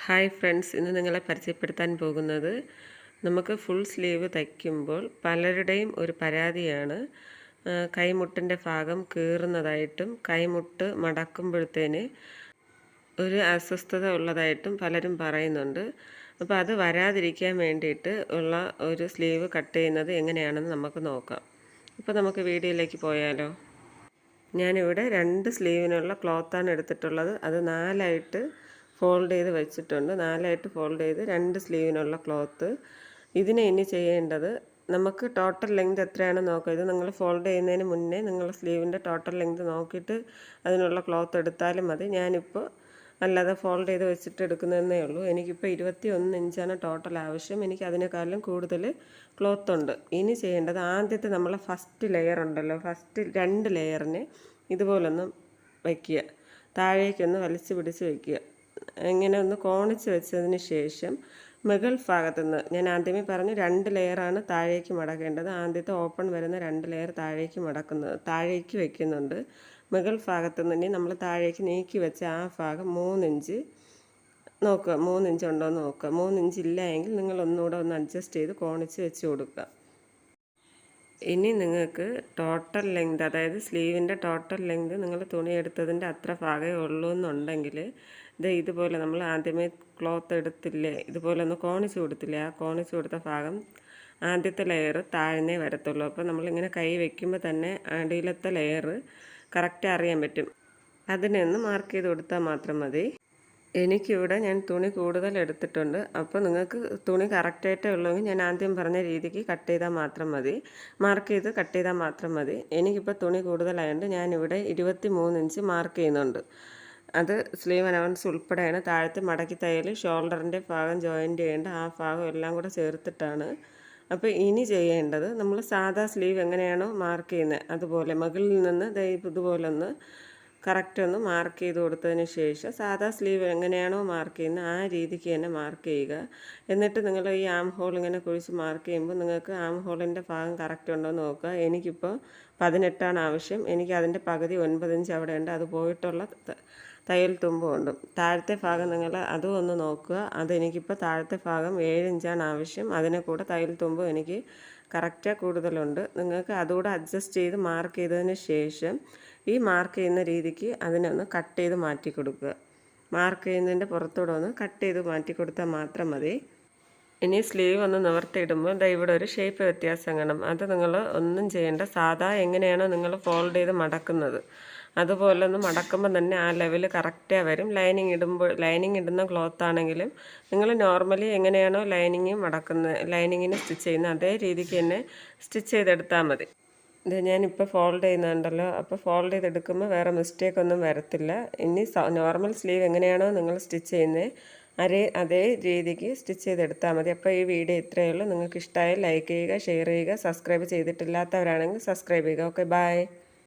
Hi friends, ഇന്ന് നിങ്ങളെ പരിചയപ്പെടുത്താൻ പോകുന്നത് നമുക്ക് ഫുൾ സ്ലീവ് തയ്ക്കുമ്പോൾ പലരുടെയും ഒരു പരാതിയാണ് കൈമുട്ടിൻ്റെ ഭാഗം കീറുന്നതായിട്ടും കൈമുട്ട് മടക്കുമ്പോഴത്തേന് ഒരു അസ്വസ്ഥത ഉള്ളതായിട്ടും പലരും പറയുന്നുണ്ട്. അപ്പോൾ അത് വരാതിരിക്കാൻ വേണ്ടിയിട്ട് ഉള്ള ഒരു സ്ലീവ് കട്ട് ചെയ്യുന്നത് എങ്ങനെയാണെന്ന് നമുക്ക് നോക്കാം. അപ്പോൾ നമുക്ക് വീഡിയോയിലേക്ക് പോയാലോ. ഞാനിവിടെ 2 സ്ലീവിനുള്ള ക്ലോത്താണ് എടുത്തിട്ടുള്ളത്. അത് 4ആയിട്ട് ഫോൾഡ് ചെയ്ത് വെച്ചിട്ടുണ്ട്. 4ആയിട്ട് ഫോൾഡ് ചെയ്ത് 2 സ്ലീവിനുള്ള ക്ലോത്ത്. ഇതിനെ ഇനി ചെയ്യേണ്ടത്, നമുക്ക് ടോട്ടൽ ലെങ്ത് എത്രയാണെന്ന് നോക്കുക. ഇത് നിങ്ങൾ ഫോൾഡ് ചെയ്യുന്നതിന് മുന്നേ നിങ്ങൾ സ്ലീവിൻ്റെ ടോട്ടൽ ലെങ്ത് നോക്കിയിട്ട് അതിനുള്ള ക്ലോത്ത് എടുത്താലും മതി. ഞാനിപ്പോൾ അല്ലാതെ ഫോൾഡ് ചെയ്ത് വെച്ചിട്ട് എടുക്കുന്നതേ ഉള്ളൂ. എനിക്കിപ്പോൾ 21 ഇഞ്ചാണ് ടോട്ടൽ ആവശ്യം. എനിക്ക് അതിനേക്കാളും കൂടുതൽ ക്ലോത്ത് ഉണ്ട്. ഇനി ചെയ്യേണ്ടത്, ആദ്യത്തെ നമ്മളെ ഫസ്റ്റ് ലെയർ ഉണ്ടല്ലോ, ഫസ്റ്റ് 2 ലെയറിനെ ഇതുപോലൊന്ന് വയ്ക്കുക. താഴേക്കൊന്ന് വലിച്ച് പിടിച്ച് വയ്ക്കുക. ഇങ്ങനെ ഒന്ന് കോണിച്ച് വെച്ചതിന് ശേഷം മുകൾ ഭാഗത്തുനിന്ന്, ഞാൻ ആദ്യമേ പറഞ്ഞു 2 ലെയറാണ് താഴേക്ക് മടക്കേണ്ടത്. ആദ്യത്തെ ഓപ്പൺ വരുന്ന 2 ലെയർ താഴേക്ക് വയ്ക്കുന്നുണ്ട്. മുകൾ ഭാഗത്തുനിന്ന് ഇനി നമ്മൾ താഴേക്ക് നീക്കി വെച്ച ആ ഭാഗം 3 ഇഞ്ച് നോക്കുക. 3 ഇഞ്ച് ഉണ്ടോ എന്ന് നോക്കുക. 3 ഇഞ്ച് ഇല്ല എങ്കിൽ നിങ്ങൾ ഒന്നുകൂടെ ഒന്ന് അഡ്ജസ്റ്റ് ചെയ്ത് കോണിച്ച് വെച്ച് കൊടുക്കുക. ഇനി നിങ്ങൾക്ക് ടോട്ടൽ ലെങ്ത്, അതായത് സ്ലീവിൻ്റെ ടോട്ടൽ ലെങ്ത് നിങ്ങൾ തുണി എടുത്തതിൻ്റെ അത്ര ഭാഗമേ ഉള്ളൂ എന്നുണ്ടെങ്കിൽ ഇതുപോലെ നമ്മൾ ആദ്യമേ ക്ലോത്ത് എടുത്തില്ലേ, ഇതുപോലെ ഒന്ന് കോണിച്ച് കൊടുത്തില്ലേ, ആ കോണിച്ച് കൊടുത്ത ഭാഗം ആദ്യത്തെ ലെയർ താഴ്ന്നേ വരത്തുള്ളൂ. അപ്പോൾ നമ്മളിങ്ങനെ കൈ വയ്ക്കുമ്പോൾ തന്നെ അടിയിലത്തെ ലെയർ കറക്റ്റ് അറിയാൻ പറ്റും. അതിനെ ഒന്ന് മാർക്ക് ചെയ്ത് കൊടുത്താൽ മാത്രം മതി. എനിക്കിവിടെ ഞാൻ തുണി കൂടുതൽ എടുത്തിട്ടുണ്ട്. അപ്പോൾ നിങ്ങൾക്ക് തുണി കറക്റ്റായിട്ടേ ഉള്ളെങ്കിൽ ഞാൻ ആദ്യം പറഞ്ഞ രീതിക്ക് കട്ട് ചെയ്താൽ മാത്രം മതി, മാർക്ക് ചെയ്ത് കട്ട് ചെയ്താൽ മാത്രം മതി. എനിക്കിപ്പോൾ തുണി കൂടുതലായതുകൊണ്ട് ഞാനിവിടെ 23 ഇഞ്ച് മാർക്ക് ചെയ്യുന്നുണ്ട്. അത് സ്ലീവ് അലവൻസ് ഉൾപ്പെടെയാണ്. താഴത്തെ മടക്കി തയ്യൽ, ഷോൾഡറിൻ്റെ ഭാഗം ജോയിൻ്റ് ചെയ്യേണ്ട ആ ഭാഗം എല്ലാം കൂടെ ചേർത്തിട്ടാണ്. അപ്പോൾ ഇനി ചെയ്യേണ്ടത്, നമ്മൾ സാധാ സ്ലീവ് എങ്ങനെയാണോ മാർക്ക് ചെയ്യുന്നത് അതുപോലെ മുകളിൽ നിന്ന് ഇതുപോലെ ഒന്ന് കറക്റ്റ് ഒന്ന് മാർക്ക് ചെയ്ത് കൊടുത്തതിന് ശേഷം സാധാ സ്ലീവ് എങ്ങനെയാണോ മാർക്ക് ചെയ്യുന്നത് ആ രീതിക്ക് തന്നെ മാർക്ക് ചെയ്യുക. എന്നിട്ട് നിങ്ങൾ ഈ ആം ഹോൾ ഇങ്ങനെ കുഴിച്ച് മാർക്ക് ചെയ്യുമ്പോൾ നിങ്ങൾക്ക് ആം ഹോളിൻ്റെ ഭാഗം കറക്റ്റ് ഉണ്ടോ എന്ന് നോക്കുക. എനിക്കിപ്പോൾ 18 ആവശ്യം. എനിക്ക് അതിൻ്റെ പകുതി 9 ഇഞ്ച് അവിടെ ഉണ്ട്. അത് പോയിട്ടുള്ള തയ്യൽ തുമ്പുണ്ട്. താഴത്തെ ഭാഗം നിങ്ങൾ അതും ഒന്ന് നോക്കുക. അതെനിക്കിപ്പോൾ താഴത്തെ ഭാഗം 7 ഇഞ്ചാണ് ആവശ്യം. അതിനെ കൂടെ തയ്യൽ തുമ്പും എനിക്ക് കറക്റ്റ് കൂടുതലുണ്ട്. നിങ്ങൾക്ക് അതുകൂടെ അഡ്ജസ്റ്റ് ചെയ്ത് മാർക്ക് ചെയ്തതിന് ശേഷം ഈ മാർക്ക് ചെയ്യുന്ന രീതിക്ക് അതിനൊന്ന് കട്ട് ചെയ്ത് മാറ്റി കൊടുക്കുക. മാർക്ക് ചെയ്യുന്നതിൻ്റെ പുറത്തൂടെ ഒന്ന് കട്ട് ചെയ്ത് മാറ്റി കൊടുത്താൽ മാത്രം മതി. ഇനി സ്ലീവ് ഒന്ന് നിവർത്തിയിടുമ്പോൾ ഇവിടെ ഒരു ഷേപ്പ് വ്യത്യാസം കാണും. അത് നിങ്ങൾ ഒന്നും ചെയ്യേണ്ട, സാധാ എങ്ങനെയാണോ നിങ്ങൾ ഫോൾഡ് ചെയ്ത് മടക്കുന്നത് അതുപോലെ ഒന്ന് മടക്കുമ്പോൾ തന്നെ ആ ലെവൽ കറക്റ്റായി വരും. ലൈനിങ് ഇടുന്ന ക്ലോത്ത് ആണെങ്കിലും നിങ്ങൾ നോർമലി എങ്ങനെയാണോ ലൈനിങ്ങിന് സ്റ്റിച്ച് ചെയ്യുന്നത് അതേ രീതിക്ക് തന്നെ സ്റ്റിച്ച് ചെയ്തെടുത്താൽ മതി. ഇത് ഞാനിപ്പോൾ ഫോൾഡ് ചെയ്യുന്നുണ്ടല്ലോ, അപ്പോൾ ഫോൾഡ് ചെയ്തെടുക്കുമ്പോൾ വേറെ മിസ്റ്റേക്ക് ഒന്നും വരത്തില്ല. ഇനി നോർമൽ സ്ലീവ് എങ്ങനെയാണോ നിങ്ങൾ സ്റ്റിച്ച് ചെയ്യുന്നത് അതേ രീതിക്ക് സ്റ്റിച്ച് ചെയ്തെടുത്താൽ മതി. അപ്പോൾ ഈ വീഡിയോ ഇത്രയേ ഉള്ളൂ. നിങ്ങൾക്ക് ഇഷ്ടമായി ലൈക്ക് ചെയ്യുക, ഷെയർ ചെയ്യുക, സബ്സ്ക്രൈബ് ചെയ്തിട്ടില്ലാത്തവരാണെങ്കിൽ സബ്സ്ക്രൈബ് ചെയ്യുക. Okay, by.